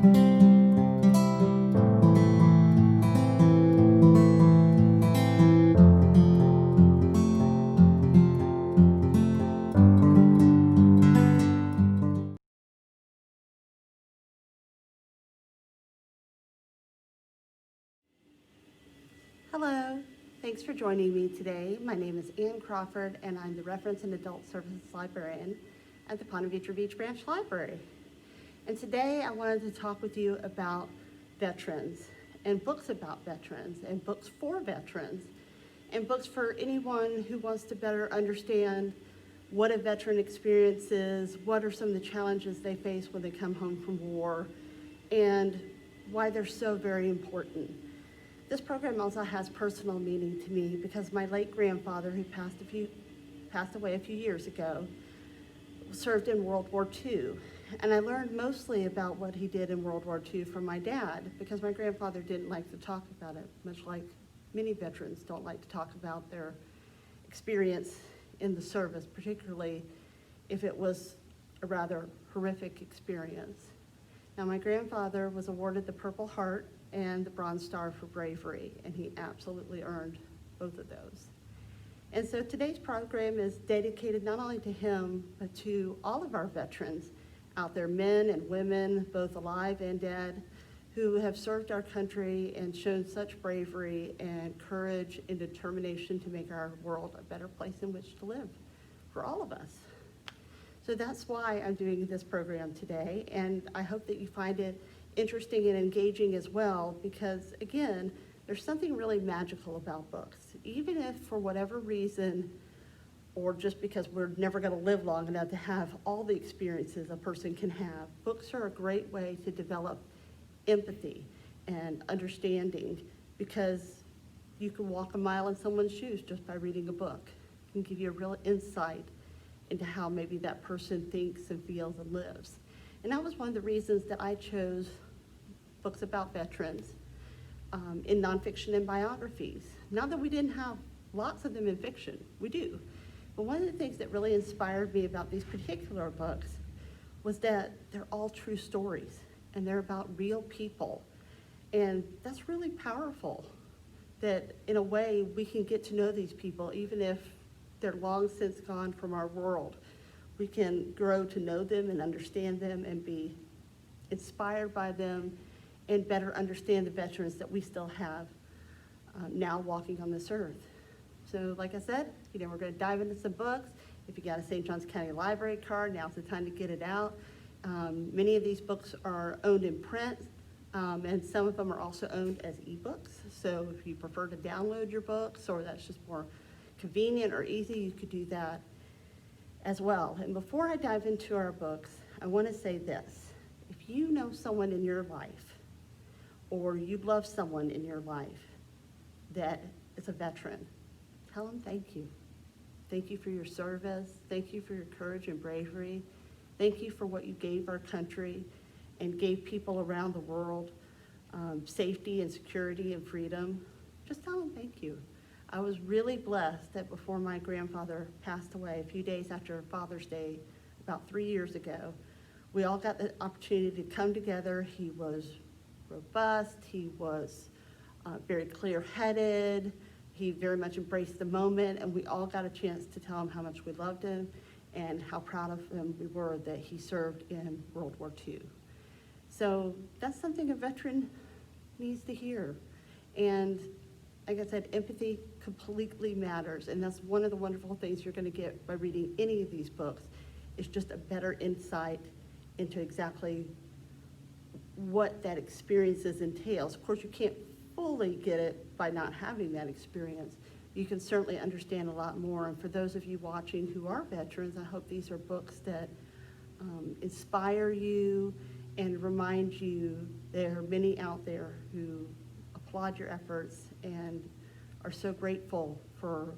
Hello, thanks for joining me today. My name is Ann Crawford, and I'm the Reference and Adult Services Librarian at the Ponte Vedra Beach Branch Library. And today I wanted to talk with you about veterans and books about veterans and books for veterans and books for anyone who wants to better understand what a veteran experience is, what are some of the challenges they face when they come home from war, and why they're so very important. This program also has personal meaning to me because my late grandfather, who passed away a few years ago, served in World War II. And I learned mostly about what he did in World War II from my dad because my grandfather didn't like to talk about it, much like many veterans don't like to talk about their experience in the service, particularly if it was a rather horrific experience. Now, my grandfather was awarded the Purple Heart and the Bronze Star for bravery, and he absolutely earned both of those. And so today's program is dedicated not only to him, but to all of our veterans out there, men and women, both alive and dead, who have served our country and shown such bravery and courage and determination to make our world a better place in which to live for all of us. So that's why I'm doing this program today, and I hope that you find it interesting and engaging as well, because again, there's something really magical about books. Even if for whatever reason, or just because we're never going to live long enough to have all the experiences a person can have, books are a great way to develop empathy and understanding, because you can walk a mile in someone's shoes just by reading a book. It can give you a real insight into how maybe that person thinks and feels and lives. And that was one of the reasons that I chose books about veterans in nonfiction and biographies. Not that we didn't have lots of them in fiction, we do. But one of the things that really inspired me about these particular books was that they're all true stories and they're about real people. And that's really powerful, that in a way we can get to know these people even if they're long since gone from our world. We can grow to know them and understand them and be inspired by them and better understand the veterans that we still have now walking on this earth. So like I said, we're going to dive into some books. If you got a St. Johns County Library card, now's the time to get it out. Many of these books are owned in print, and some of them are also owned as ebooks. So if you prefer to download your books, or that's just more convenient or easy, you could do that as well. And before I dive into our books, I want to say this. If you know someone in your life, or you love someone in your life that is a veteran, tell them thank you. Thank you for your service. Thank you for your courage and bravery. Thank you for what you gave our country and gave people around the world, safety and security and freedom. Just tell them thank you. I was really blessed that before my grandfather passed away, a few days after Father's Day, about 3 years ago, we all got the opportunity to come together. He was robust, he was very clear-headed, he very much embraced the moment, and we all got a chance to tell him how much we loved him and how proud of him we were that he served in World War II. So that's something a veteran needs to hear. And like I said, empathy completely matters, and that's one of the wonderful things you're going to get by reading any of these books, is just a better insight into exactly what that experience entails. Of course, you can't fully get it by not having that experience. You can certainly understand a lot more, and for those of you watching who are veterans, I hope these are books that inspire you and remind you there are many out there who applaud your efforts and are so grateful for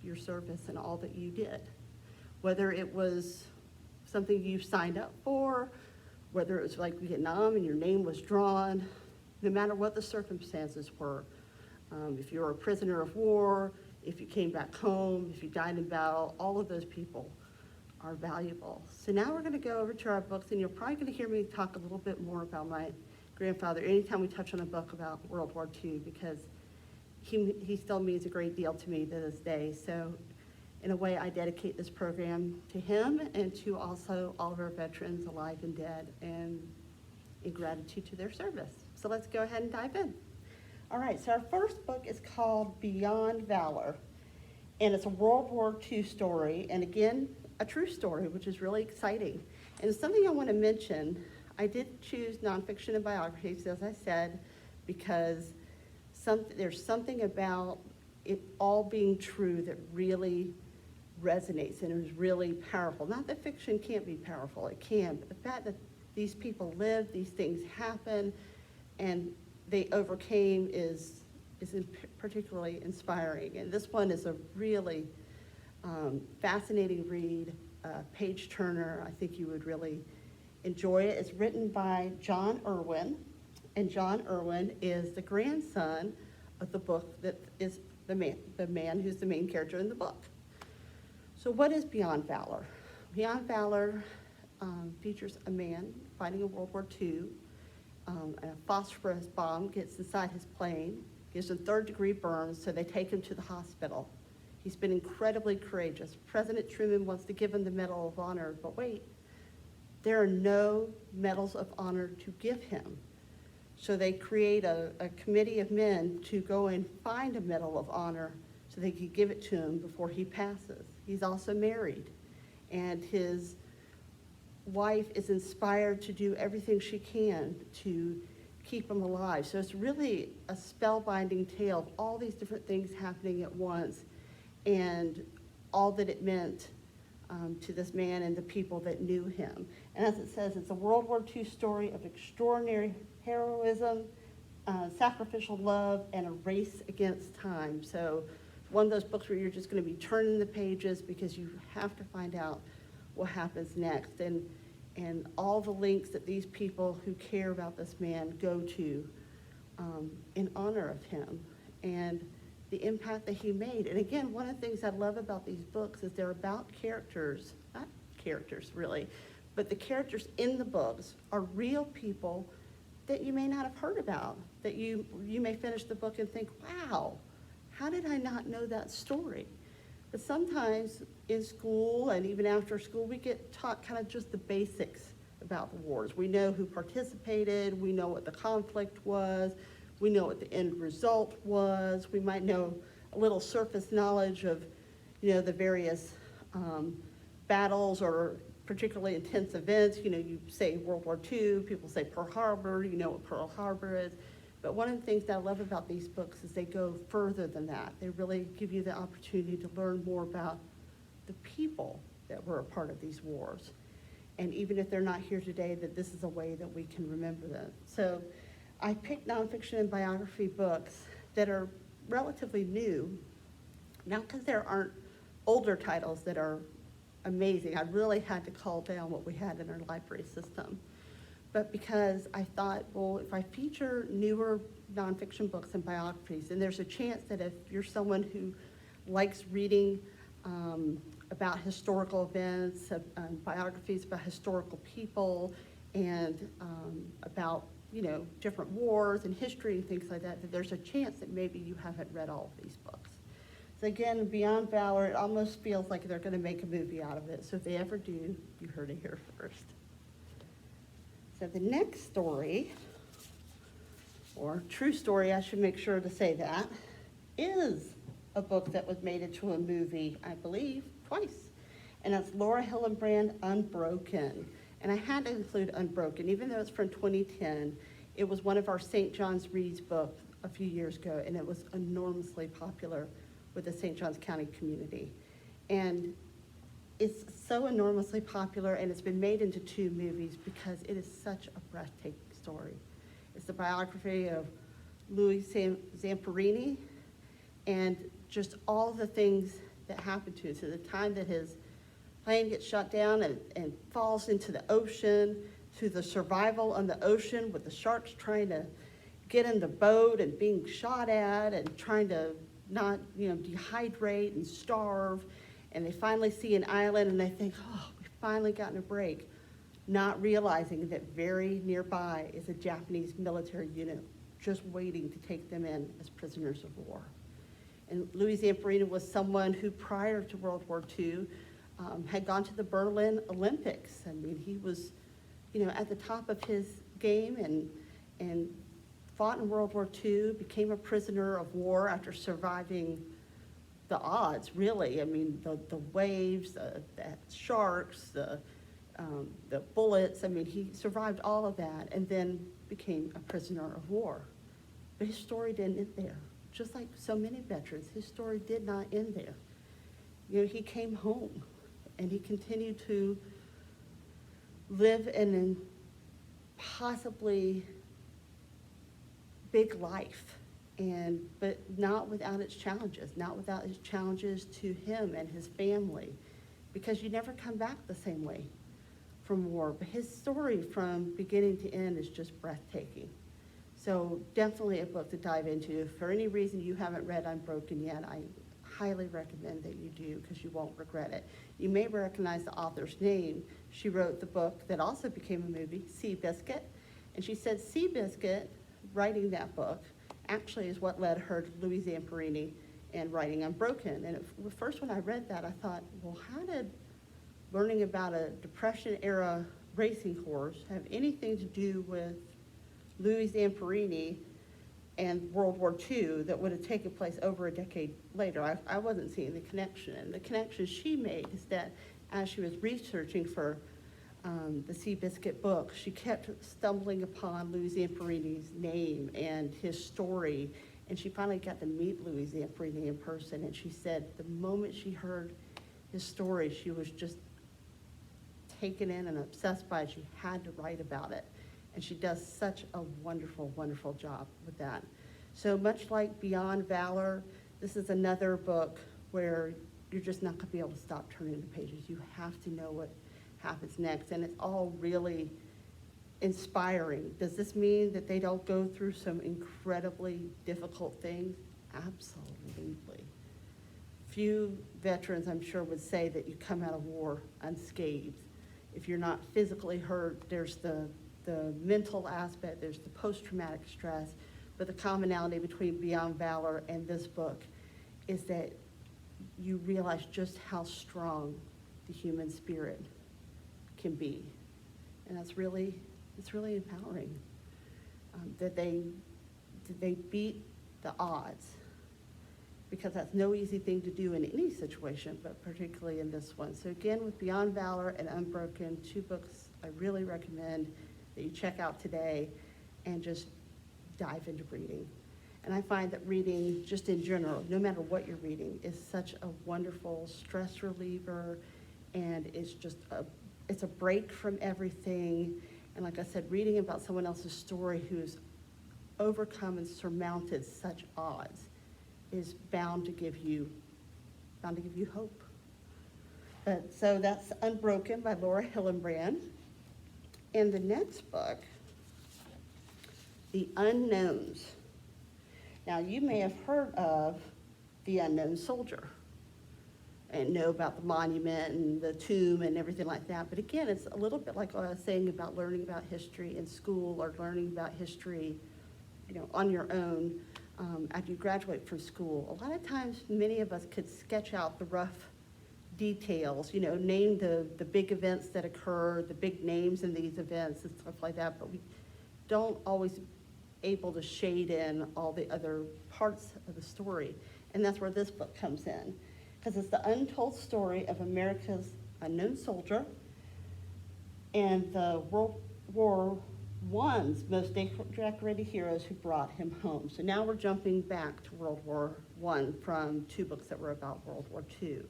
your service and all that you did. Whether it was something you signed up for, whether it was like Vietnam and your name was drawn, no matter what the circumstances were. If you were a prisoner of war, if you came back home, if you died in battle, all of those people are valuable. So now we're going to go over to our books, and you're probably going to hear me talk a little bit more about my grandfather anytime we touch on a book about World War II, because he still means a great deal to me to this day. So in a way, I dedicate this program to him and to also all of our veterans alive and dead, and in gratitude to their service. So let's go ahead and dive in. All right, so our first book is called Beyond Valor, and it's a World War II story, and again, a true story, which is really exciting. And something I want to mention, I did choose nonfiction and biographies, as I said, because there's something about it all being true that really resonates and is really powerful. Not that fiction can't be powerful, it can, but the fact that these people lived, these things happen, and they overcame is particularly inspiring. And this one is a really fascinating read, page turner. I think you would really enjoy it. It's written by John Irwin, and John Irwin is the grandson of the book that is the man who's the main character in the book. So what is Beyond Valor? Beyond Valor features a man fighting in World War II. A phosphorus bomb gets inside his plane, gives him third-degree burns, so they take him to the hospital. He's been incredibly courageous. President Truman wants to give him the Medal of Honor, but wait, there are no medals of honor to give him. So they create a committee of men to go and find a Medal of Honor so they could give it to him before he passes. He's also married, and his wife is inspired to do everything she can to keep him alive. So it's really a spellbinding tale of all these different things happening at once, and all that it meant to this man and the people that knew him. And as it says, it's a World War II story of extraordinary heroism, sacrificial love, and a race against time. So one of those books where you're just going to be turning the pages because you have to find out what happens next. And all the links that these people who care about this man go to in honor of him and the impact that he made. And again, one of the things I love about these books is they're about characters, not characters really, but the characters in the books are real people that you may not have heard about, that you may finish the book and think, wow, how did I not know that story? But sometimes in school and even after school, we get taught kind of just the basics about the wars. We know who participated, we know what the conflict was, we know what the end result was, we might know a little surface knowledge of, the various battles or particularly intense events. You say World War II, people say Pearl Harbor, you know what Pearl Harbor is. But one of the things that I love about these books is they go further than that. They really give you the opportunity to learn more about the people that were a part of these wars. And even if they're not here today, that this is a way that we can remember them. So I picked nonfiction and biography books that are relatively new, not because there aren't older titles that are amazing. I really had to call down what we had in our library system. But because I thought, well, if I feature newer nonfiction books and biographies, and there's a chance that if you're someone who likes reading about historical events, biographies about historical people, and about different wars and history and things like that, that there's a chance that maybe you haven't read all of these books. So again, Beyond Valor, it almost feels like they're going to make a movie out of it. So if they ever do, you heard it here first. So the next story, or true story, I should make sure to say that, is a book that was made into a movie, I believe, twice. And that's Laura Hillenbrand, Unbroken. And I had to include Unbroken, even though it's from 2010. It was one of our St. John's Reads books a few years ago, and it was enormously popular with the St. Johns County community. And it's so enormously popular, and it's been made into 2 movies because it is such a breathtaking story. It's the biography of Louis Zamperini and just all the things that happened to him. So the time that his plane gets shut down and falls into the ocean, to the survival on the ocean with the sharks trying to get in the boat and being shot at and trying to not dehydrate and starve, And they finally see an island and they think, oh, we've finally gotten a break, not realizing that very nearby is a Japanese military unit just waiting to take them in as prisoners of war. And Louis Zamperini was someone who, prior to World War II, had gone to the Berlin Olympics. I mean, he was, at the top of his game and fought in World War II, became a prisoner of war after surviving the odds, really. I mean, the waves, the sharks, the bullets. I mean, he survived all of that and then became a prisoner of war. But his story didn't end there. Just like so many veterans, his story did not end there. He came home and he continued to live an impossibly big life, but not without its challenges, to him and his family, because you never come back the same way from war. But his story from beginning to end is just breathtaking. So definitely a book to dive into. If for any reason you haven't read Unbroken yet, I highly recommend that you do, because you won't regret it. You may recognize the author's name. She wrote the book that also became a movie, Seabiscuit. And she said Seabiscuit, writing that book, actually is what led her to Louis Zamperini and writing Unbroken. And first when I read that, I thought, well, how did learning about a Depression-era racing horse have anything to do with Louis Zamperini and World War II that would have taken place over a decade later? I wasn't seeing the connection. And the connection she made is that as she was researching for the Seabiscuit book, she kept stumbling upon Louis Zamperini's name and his story, and she finally got to meet Louis Zamperini in person, and she said the moment she heard his story, she was just taken in and obsessed by it. She had to write about it, and she does such a wonderful, wonderful job with that. So much like Beyond Valor, this is another book where you're just not going to be able to stop turning the pages. You have to know what happens next, and it's all really inspiring. Does this mean that they don't go through some incredibly difficult things? Absolutely. Few veterans, I'm sure, would say that you come out of war unscathed. If you're not physically hurt, there's the mental aspect, there's the post-traumatic stress, but the commonality between Beyond Valor and this book is that you realize just how strong the human spirit can be. And it's really empowering that they beat the odds, because that's no easy thing to do in any situation, but particularly in this one. So again, with Beyond Valor and Unbroken, two books I really recommend that you check out today and just dive into reading. And I find that reading, just in general, no matter what you're reading, is such a wonderful stress reliever, and it's a break from everything. And like I said, reading about someone else's story who's overcome and surmounted such odds is bound to give you hope. So that's Unbroken by Laura Hillenbrand. And the next book, The Unknowns. Now, you may have heard of The Unknown Soldier and know about the monument and the tomb and everything like that. But again, it's a little bit like what I was saying about learning about history in school, or learning about history, on your own after you graduate from school. A lot of times, many of us could sketch out the rough details, name the big events that occur, the big names in these events and stuff like that, but we don't always able to shade in all the other parts of the story. And that's where this book comes in, because it's the untold story of America's unknown soldier and the World War I's most decorated heroes who brought him home. So now we're jumping back to World War I from two books that were about World War II.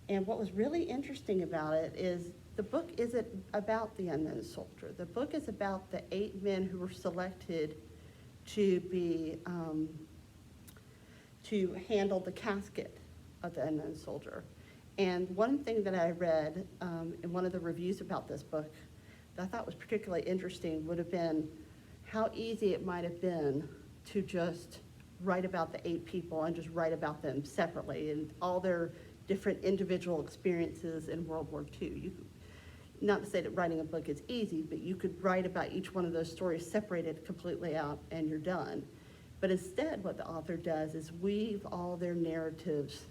And what was really interesting about it is the book isn't about the unknown soldier. The book is about the 8 men who were selected to be to handle the casket of the unknown soldier. And one thing that I read in one of the reviews about this book that I thought was particularly interesting would have been how easy it might have been to just write about the 8 people and just write about them separately and all their different individual experiences in World War II. Not to say that writing a book is easy, but you could write about each one of those stories separated completely out and you're done. But instead, what the author does is weave all their narratives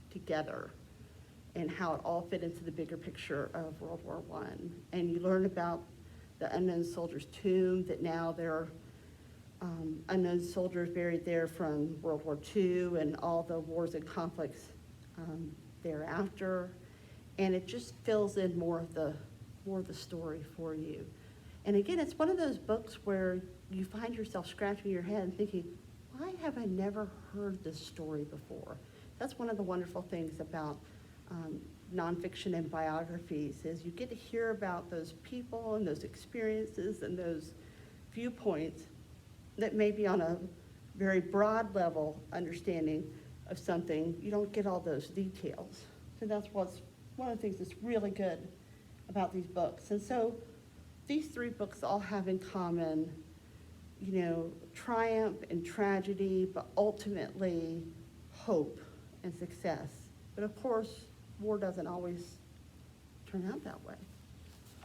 together and how it all fit into the bigger picture of World War I. And you learn about the unknown soldiers' tomb, that now there are unknown soldiers buried there from World War II and all the wars and conflicts thereafter. And it just fills in more of the story for you. And again, it's one of those books where you find yourself scratching your head and thinking, why have I never heard this story before? That's one of the wonderful things about nonfiction and biographies, is you get to hear about those people and those experiences and those viewpoints that may be on a very broad level understanding of something. You don't get all those details. So that's what's one of the things that's really good about these books. And so these three books all have in common, triumph and tragedy, but ultimately hope and success. But of course, war doesn't always turn out that way,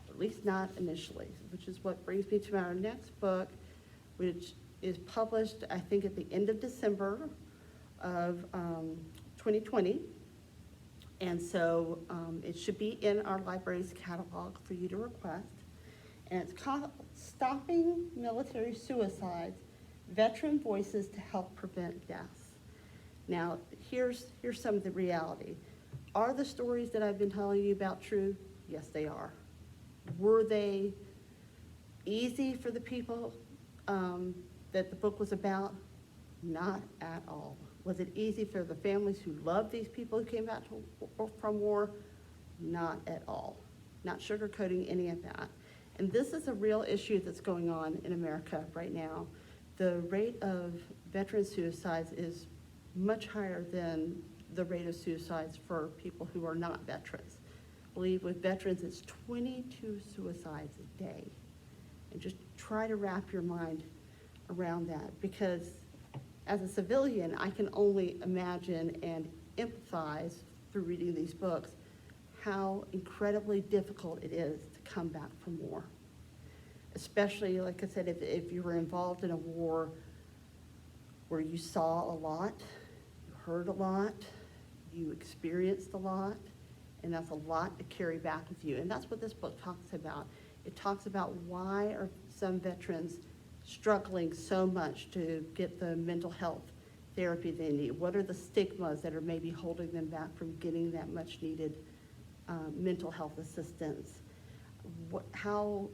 at least not initially, which is what brings me to our next book, which is published, I think, at the end of December of 2020. And so it should be in our library's catalog for you to request. And it's called Stopping Military Suicides, Veteran Voices to Help Prevent Deaths. Now, here's some of the reality. Are the stories that I've been telling you about true? Yes, they are. Were they easy for the people that the book was about? Not at all. Was it easy for the families who loved these people who came back from war? Not at all. Not sugarcoating any of that. And this is a real issue that's going on in America right now. The rate of veteran suicides is much higher than the rate of suicides for people who are not veterans. I believe with veterans, it's 22 suicides a day. And just try to wrap your mind around that, because as a civilian, I can only imagine and empathize through reading these books how incredibly difficult it is to come back from war. Especially, like I said, if you were involved in a war where you saw a lot, you heard a lot, you experienced a lot, and that's a lot to carry back with you. And that's what this book talks about. It talks about why are some veterans struggling so much to get the mental health therapy they need. What are the stigmas that are maybe holding them back from getting that much needed mental health assistance? How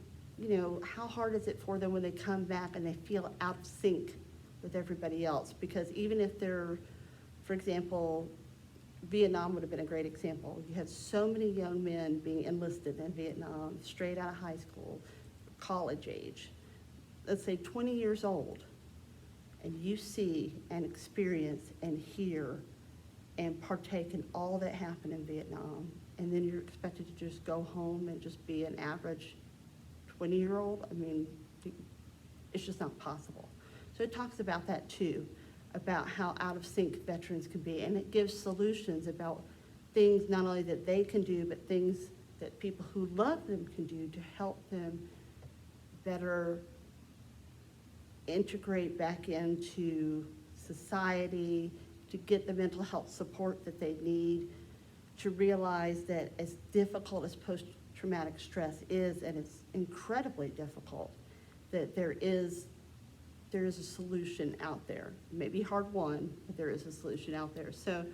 hard is it for them when they come back and they feel out of sync with everybody else? Because even if they're, for example, Vietnam would have been a great example. You had so many young men being enlisted in Vietnam, straight out of high school, college age, let's say 20 years old, and you see and experience and hear and partake in all that happened in Vietnam, and then you're expected to just go home and just be an average 20-year-old, I mean, it's just not possible. So it talks about that too, about how out of sync veterans can be, and it gives solutions about things not only that they can do, but things that people who love them can do to help them better integrate back into society, to get the mental health support that they need, to realize that as difficult as post-traumatic stress is, and it's incredibly difficult, that there is a solution out there. Maybe hard won, but there is a solution out there. So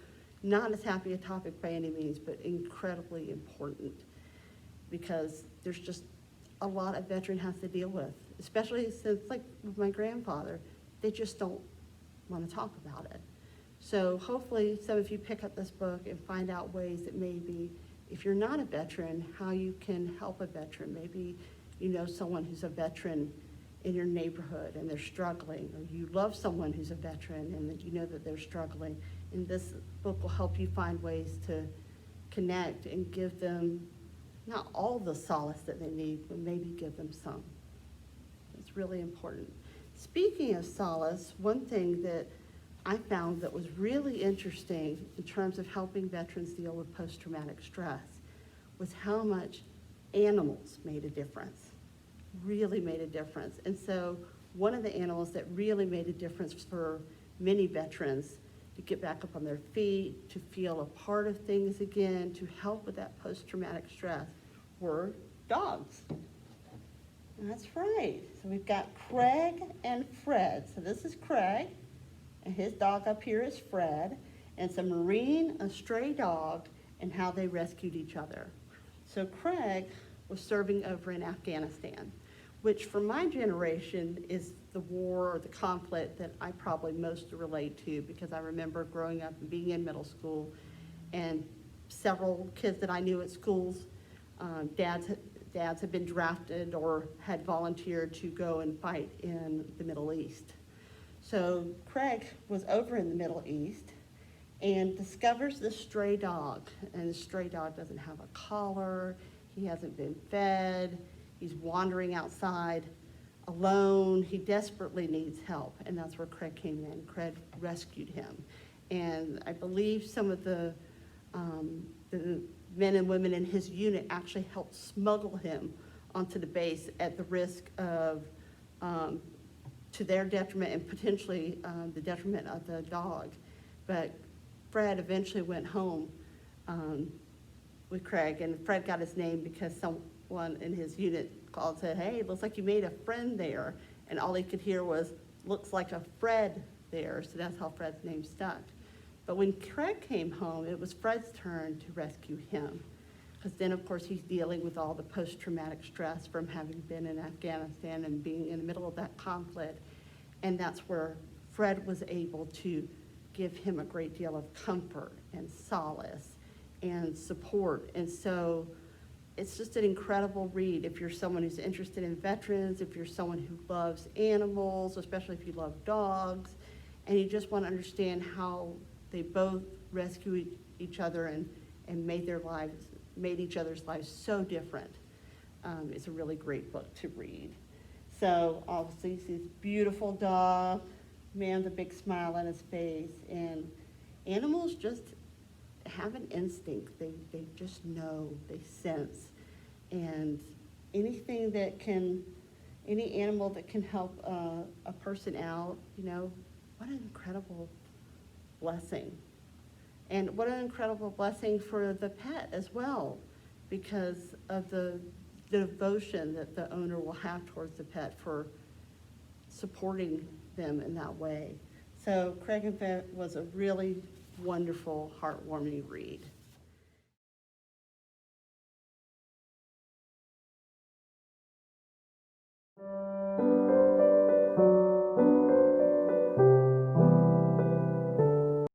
not as happy a topic by any means, but incredibly important, because there's just a lot a veteran has to deal with, especially since, like with my grandfather, they just don't want to talk about it. So hopefully some of you pick up this book and find out ways that maybe, if you're not a veteran, how you can help a veteran. Maybe you know someone who's a veteran in your neighborhood and they're struggling, or you love someone who's a veteran and that you know that they're struggling. And this book will help you find ways to connect and give them not all the solace that they need, but maybe give them some. It's really important. Speaking of solace, one thing that I found that was really interesting in terms of helping veterans deal with post-traumatic stress was how much animals made a difference, really made a difference. And so one of the animals that really made a difference for many veterans to get back up on their feet, to feel a part of things again, to help with that post-traumatic stress were dogs. And that's right. So we've got Craig and Fred. So this is Craig, and his dog up here is Fred, and it's a Marine, a stray dog, and how they rescued each other. So Craig was serving over in Afghanistan, which for my generation is the war or the conflict that I probably most relate to, because I remember growing up and being in middle school, and several kids that I knew at schools, dads had been drafted or had volunteered to go and fight in the Middle East. So Craig was over in the Middle East and discovers this stray dog, and the stray dog doesn't have a collar, he hasn't been fed, he's wandering outside alone, he desperately needs help, and that's where Craig came in. Craig rescued him. And I believe some of the men and women in his unit actually helped smuggle him onto the base at the risk of, to their detriment and potentially the detriment of the dog. But Fred eventually went home with Craig, and Fred got his name because someone in his unit called and said, "Hey, it looks like you made a friend there." And all he could hear was, "Looks like a Fred there," so that's how Fred's name stuck. But when Craig came home, it was Fred's turn to rescue him. Because then, of course, he's dealing with all the post-traumatic stress from having been in Afghanistan and being in the middle of that conflict. And that's where Fred was able to give him a great deal of comfort and solace and support. And so it's just an incredible read if you're someone who's interested in veterans, if you're someone who loves animals, especially if you love dogs, and you just want to understand how they both rescued each other and made each other's lives so different. It's a really great book to read. So obviously, you see this beautiful dog, man with a big smile on his face, and animals just have an instinct. They just know, they sense, and any animal that can help a person out, what an incredible blessing. And what an incredible blessing for the pet as well, because of the devotion that the owner will have towards the pet for supporting them in that way. So Craig and Fred was a really wonderful, heartwarming read.